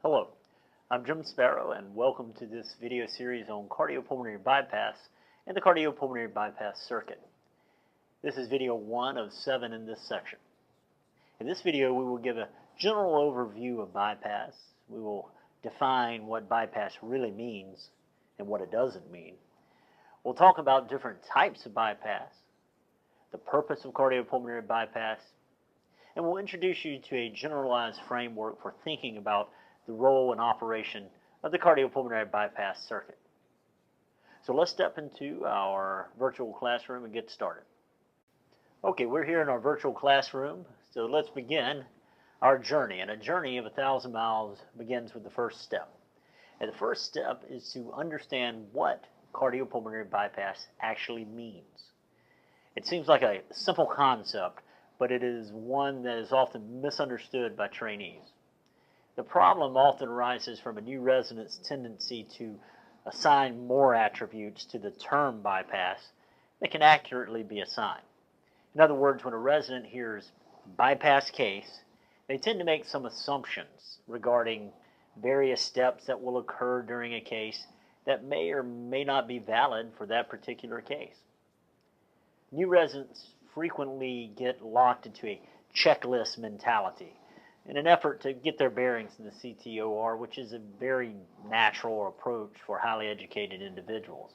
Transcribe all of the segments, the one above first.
Hello, I'm Jim Sparrow and welcome to this video series on cardiopulmonary bypass and the cardiopulmonary bypass circuit. This is video 1 of 7 in this section. In this video we will give a general overview of bypass. We will define what bypass really means and what it doesn't mean. We'll talk about different types of bypass, the purpose of cardiopulmonary bypass, and we'll introduce you to a generalized framework for thinking about the role and operation of the cardiopulmonary bypass circuit. So let's step into our virtual classroom and get started. Okay, we're here in our virtual classroom, so let's begin our journey. And a journey of 1,000 miles begins with the first step. And the first step is to understand what cardiopulmonary bypass actually means. It seems like a simple concept, but it is one that is often misunderstood by trainees. The problem often arises from a new resident's tendency to assign more attributes to the term bypass than can accurately be assigned. In other words, when a resident hears bypass case, they tend to make some assumptions regarding various steps that will occur during a case that may or may not be valid for that particular case. New residents frequently get locked into a checklist mentality in an effort to get their bearings in the CTOR, which is a very natural approach for highly educated individuals.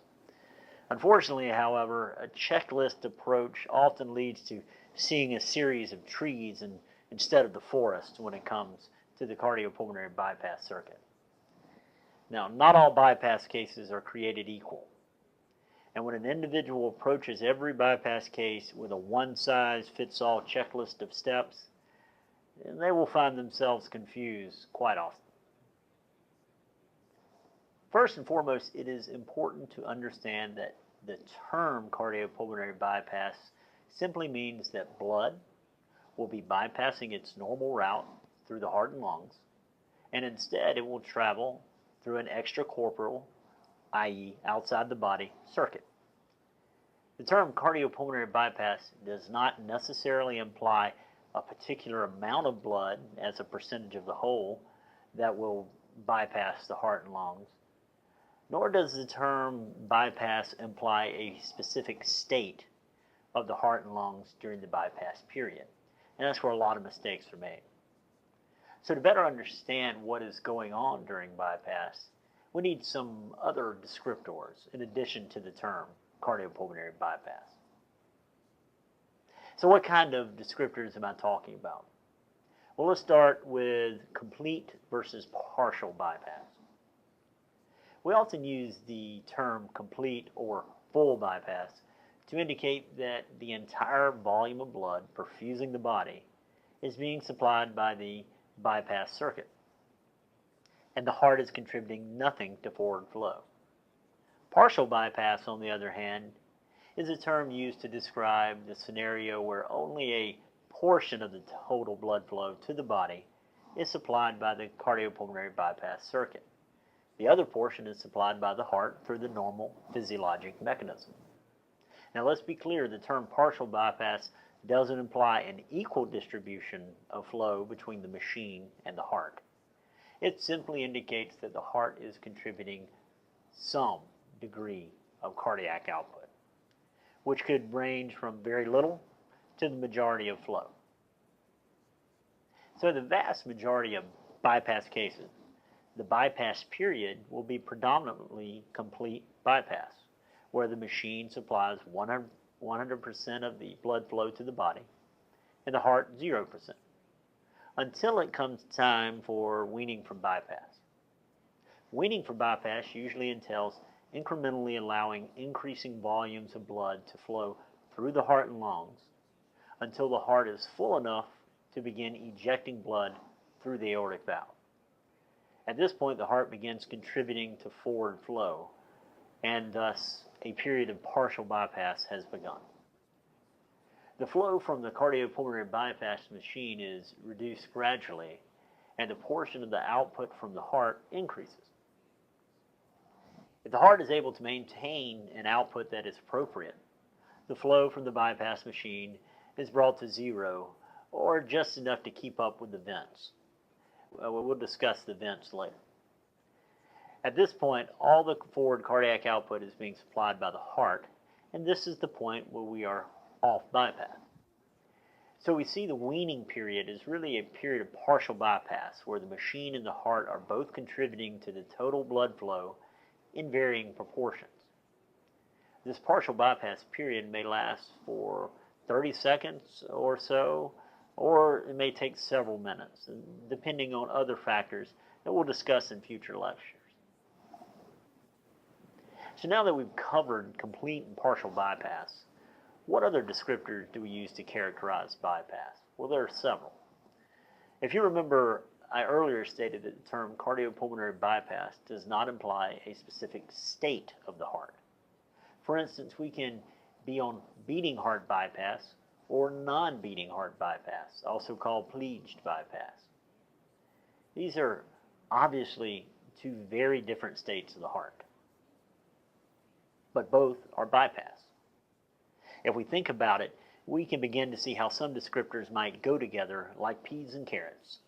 Unfortunately, however, a checklist approach often leads to seeing a series of trees instead of the forest when it comes to the cardiopulmonary bypass circuit. Now, not all bypass cases are created equal. And when an individual approaches every bypass case with a one-size-fits-all checklist of steps, and they will find themselves confused quite often. First and foremost, it is important to understand that the term cardiopulmonary bypass simply means that blood will be bypassing its normal route through the heart and lungs, and instead it will travel through an extracorporeal, i.e. outside the body, circuit. The term cardiopulmonary bypass does not necessarily imply a particular amount of blood as a percentage of the whole that will bypass the heart and lungs, nor does the term bypass imply a specific state of the heart and lungs during the bypass period. And that's where a lot of mistakes are made. So to better understand what is going on during bypass, we need some other descriptors in addition to the term cardiopulmonary bypass. So what kind of descriptors am I talking about? Well, let's start with complete versus partial bypass. We often use the term complete or full bypass to indicate that the entire volume of blood perfusing the body is being supplied by the bypass circuit, and the heart is contributing nothing to forward flow. Partial bypass, on the other hand, is a term used to describe the scenario where only a portion of the total blood flow to the body is supplied by the cardiopulmonary bypass circuit. The other portion is supplied by the heart through the normal physiologic mechanism. Now let's be clear, the term partial bypass doesn't imply an equal distribution of flow between the machine and the heart. It simply indicates that the heart is contributing some degree of cardiac output, which could range from very little to the majority of flow. So the vast majority of bypass cases, the bypass period will be predominantly complete bypass, where the machine supplies 100% of the blood flow to the body and the heart 0%, until it comes time for weaning from bypass. Weaning from bypass usually entails incrementally allowing increasing volumes of blood to flow through the heart and lungs until the heart is full enough to begin ejecting blood through the aortic valve. At this point, the heart begins contributing to forward flow, and thus a period of partial bypass has begun. The flow from the cardiopulmonary bypass machine is reduced gradually, and the portion of the output from the heart increases. If the heart is able to maintain an output that is appropriate, the flow from the bypass machine is brought to zero or just enough to keep up with the vents. We'll discuss the vents later. At this point, all the forward cardiac output is being supplied by the heart, and this is the point where we are off bypass. So we see the weaning period is really a period of partial bypass, where the machine and the heart are both contributing to the total blood flow in varying proportions. This partial bypass period may last for 30 seconds or so, or it may take several minutes, depending on other factors that we'll discuss in future lectures. So now that we've covered complete and partial bypass, what other descriptors do we use to characterize bypass? Well, there are several. If you remember, I earlier stated that the term cardiopulmonary bypass does not imply a specific state of the heart. For instance, we can be on beating heart bypass or non-beating heart bypass, also called pleged bypass. These are obviously two very different states of the heart, but both are bypass. If we think about it, we can begin to see how some descriptors might go together like peas and carrots,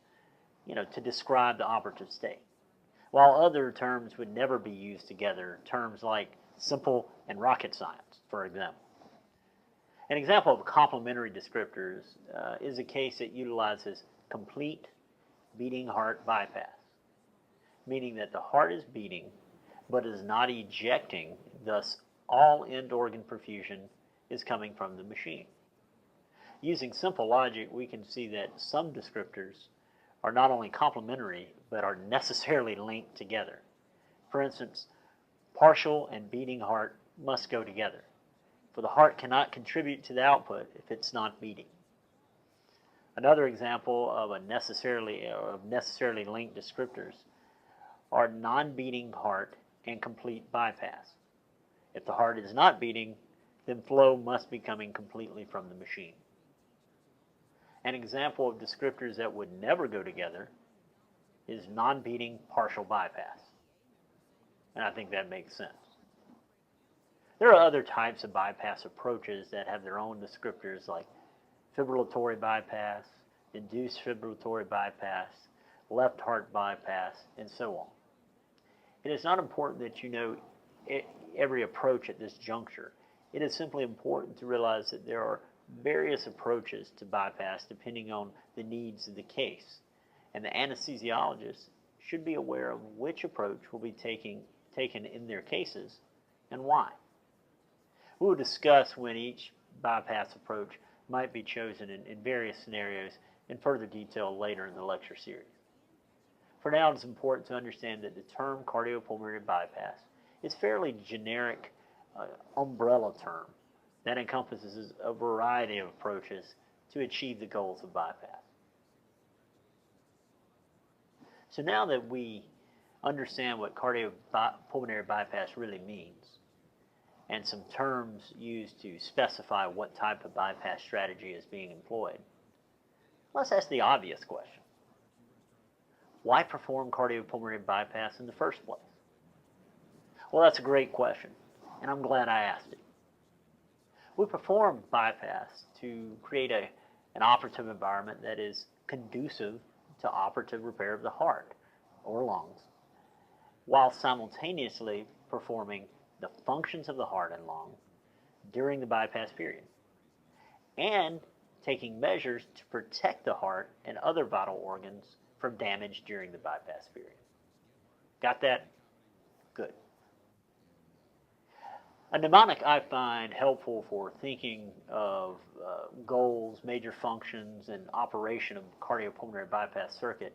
to describe the operative state, while other terms would never be used together, terms like simple and rocket science, for example. An example of complementary descriptors is a case that utilizes complete beating heart bypass, meaning that the heart is beating but is not ejecting, thus all end organ perfusion is coming from the machine. Using simple logic, we can see that some descriptors are not only complementary but are necessarily linked together. For instance, partial and beating heart must go together, for the heart cannot contribute to the output if it's not beating. Another example of necessarily linked descriptors are non-beating heart and complete bypass. If the heart is not beating, then flow must be coming completely from the machine. An example of descriptors that would never go together is non-beating partial bypass. And I think that makes sense. There are other types of bypass approaches that have their own descriptors like fibrillatory bypass, induced fibrillatory bypass, left heart bypass, and so on. It is not important that you know every approach at this juncture. It is simply important to realize that there are various approaches to bypass depending on the needs of the case, and the anesthesiologist should be aware of which approach will be taken in their cases and why. We will discuss when each bypass approach might be chosen in various scenarios in further detail later in the lecture series. For now, it is important to understand that the term cardiopulmonary bypass is a fairly generic umbrella term that encompasses a variety of approaches to achieve the goals of bypass. So now that we understand what cardiopulmonary bypass really means, and some terms used to specify what type of bypass strategy is being employed, let's ask the obvious question. Why perform cardiopulmonary bypass in the first place? Well, that's a great question, and I'm glad I asked it. We perform bypass to create an operative environment that is conducive to operative repair of the heart or lungs, while simultaneously performing the functions of the heart and lung during the bypass period, and taking measures to protect the heart and other vital organs from damage during the bypass period. Got that? Good. A mnemonic I find helpful for thinking of goals, major functions, and operation of cardiopulmonary bypass circuit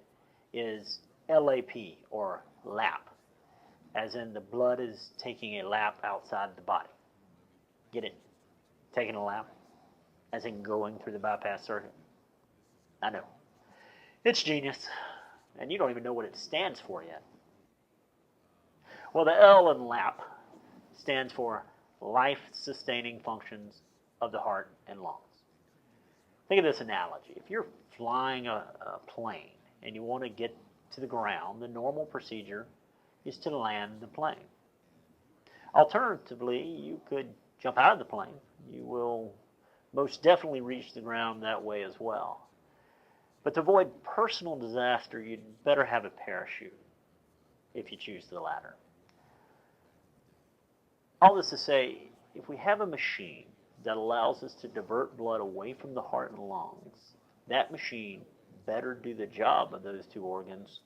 is LAP, or lap, as in the blood is taking a lap outside the body. Get it? Taking a lap, as in going through the bypass circuit. I know. It's genius, and you don't even know what it stands for yet. Well, the L in lap stands for life-sustaining functions of the heart and lungs. Think of this analogy. If you're flying a plane and you want to get to the ground, the normal procedure is to land the plane. Alternatively, you could jump out of the plane. You will most definitely reach the ground that way as well. But to avoid personal disaster, you'd better have a parachute if you choose the latter. All this to say, if we have a machine that allows us to divert blood away from the heart and lungs, that machine better do the job of those two organs,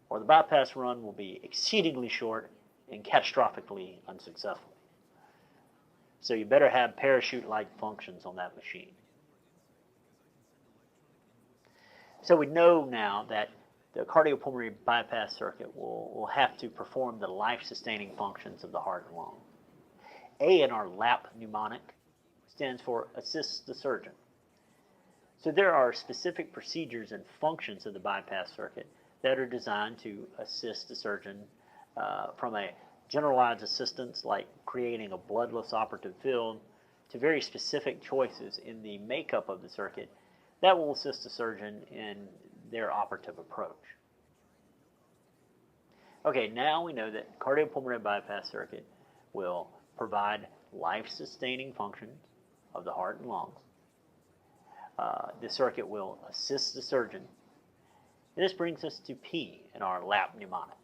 or the bypass run will be exceedingly short and catastrophically unsuccessful. So you better have parachute-like functions on that machine. So we know now that the cardiopulmonary bypass circuit will have to perform the life-sustaining functions of the heart and lung. A in our LAP mnemonic stands for assist the surgeon. So there are specific procedures and functions of the bypass circuit that are designed to assist the surgeon from a generalized assistance like creating a bloodless operative field to very specific choices in the makeup of the circuit that will assist the surgeon in their operative approach. Okay, now we know that cardiopulmonary bypass circuit will provide life-sustaining functions of the heart and lungs. The circuit will assist the surgeon. And this brings us to P in our LAP mnemonic.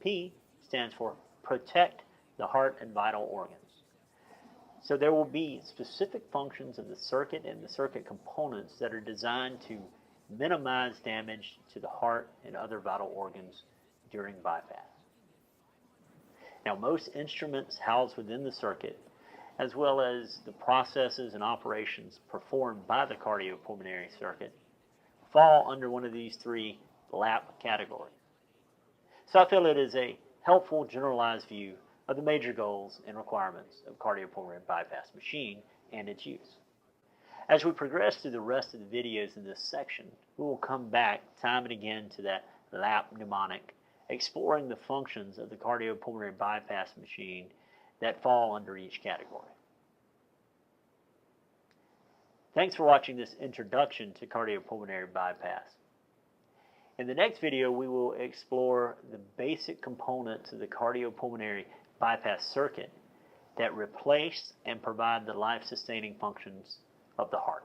P stands for protect the heart and vital organs. So there will be specific functions of the circuit and the circuit components that are designed to minimize damage to the heart and other vital organs during bypass. Now, most instruments housed within the circuit, as well as the processes and operations performed by the cardiopulmonary circuit, fall under one of these three LAP categories. So I feel it is a helpful generalized view of the major goals and requirements of cardiopulmonary bypass machine and its use. As we progress through the rest of the videos in this section, we will come back time and again to that LAP mnemonic, exploring the functions of the cardiopulmonary bypass machine that fall under each category. Thanks for watching this introduction to cardiopulmonary bypass. In the next video, we will explore the basic components of the cardiopulmonary bypass circuit that replace and provide the life-sustaining functions of the heart.